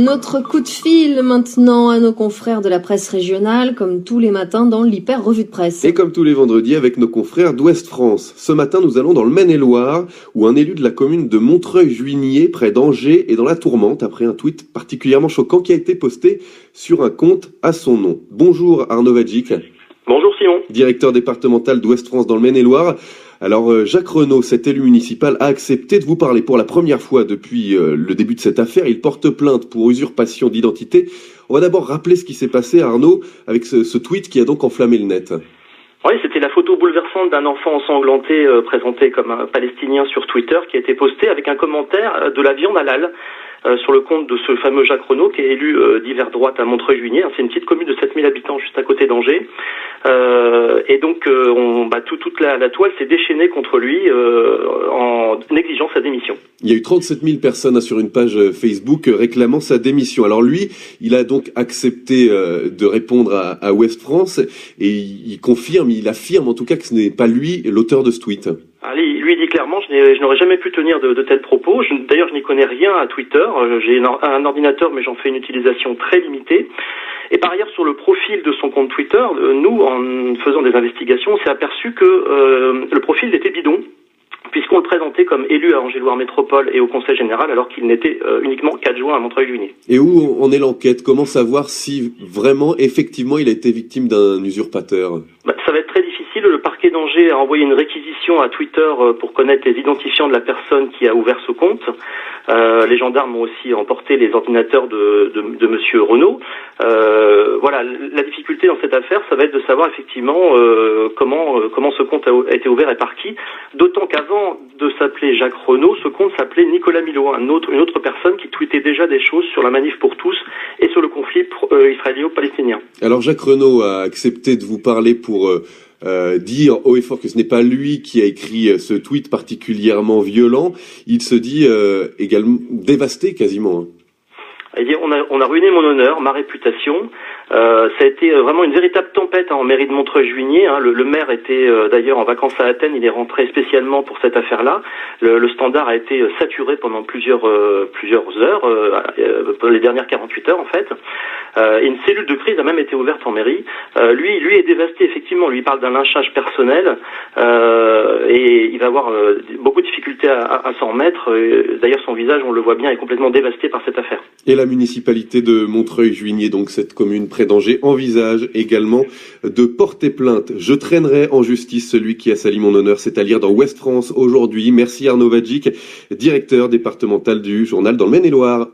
Notre coup de fil maintenant à nos confrères de la presse régionale, comme tous les matins dans l'Hyper Revue de Presse. Et comme tous les vendredis avec nos confrères d'Ouest France. Ce matin, nous allons dans le Maine-et-Loire, où un élu de la commune de Montreuil-Juigné, près d'Angers, est dans la tourmente après un tweet particulièrement choquant qui a été posté sur un compte à son nom. Bonjour Arnaud Vadjic. Bonjour Simon. Directeur départemental d'Ouest France dans le Maine-et-Loire. Alors Jacques Renaud, cet élu municipal, a accepté de vous parler pour la première fois depuis le début de cette affaire. Il porte plainte pour usurpation d'identité. On va d'abord rappeler ce qui s'est passé, Arnaud, avec ce tweet qui a donc enflammé le net. Oui, c'était la photo bouleversante d'un enfant ensanglanté présenté comme un Palestinien sur Twitter qui a été postée avec un commentaire de la viande halal sur le compte de ce fameux Jacques Renaud qui est élu d'hiver droite à Montreuil-Juigné. C'est une petite commune de 7000 habitants juste à côté d'Angers. Et donc toute la toile s'est déchaînée contre lui en exigeant sa démission. Il y a eu 37 000 personnes sur une page Facebook réclamant sa démission. Alors lui, il a donc accepté de répondre à Ouest France et il affirme en tout cas que ce n'est pas lui l'auteur de ce tweet. Lui dit clairement, je n'aurais jamais pu tenir de tels propos. D'ailleurs, je n'y connais rien à Twitter. J'ai un ordinateur, mais j'en fais une utilisation très limitée. Et par ailleurs, sur le profil de son compte Twitter, nous, en faisant des investigations, on s'est aperçu que le profil était bidon, puisqu'on le présentait comme élu à Angers-Loire Métropole et au Conseil Général, alors qu'il n'était uniquement qu'adjoint à Montreuil-Juigné. Et où en est l'enquête? Comment savoir si vraiment, effectivement, il a été victime d'un usurpateur? Ça va être très difficile. Le parquet d'Angers a envoyé une réquisition à Twitter pour connaître les identifiants de la personne qui a ouvert ce compte. Les gendarmes ont aussi emporté les ordinateurs de monsieur Renaud. Voilà, la difficulté dans cette affaire, ça va être de savoir effectivement comment ce compte a été ouvert et par qui. D'autant qu'avant de s'appeler Jacques Renaud, ce compte s'appelait Nicolas Milo, une autre personne qui tweetait déjà des choses sur la manif pour tous et sur le conflit israélo-palestinien. Alors Jacques Renaud a accepté de vous parler pour dire haut et fort que ce n'est pas lui qui a écrit ce tweet particulièrement violent. Il se dit également dévasté quasiment. Il dit, on a ruiné mon honneur, ma réputation. Ça a été vraiment une véritable tempête en mairie de Montreuil-Juigné. Le maire était d'ailleurs en vacances à Athènes. Il est rentré spécialement pour cette affaire-là. Le standard a été saturé pendant plusieurs heures, les dernières 48 heures en fait. Et une cellule de crise a même été ouverte en mairie. Lui est dévasté effectivement. Lui il parle d'un lynchage personnel et il va avoir beaucoup de difficultés à s'en remettre. D'ailleurs son visage, on le voit bien, est complètement dévasté par cette affaire. Et la municipalité de Montreuil-Juigné, donc cette commune près d'Angers, envisage également de porter plainte. Je traînerai en justice celui qui a sali mon honneur. C'est à lire dans Ouest France aujourd'hui. Merci Arnaud Vadjic, directeur départemental du journal dans le Maine-et-Loire.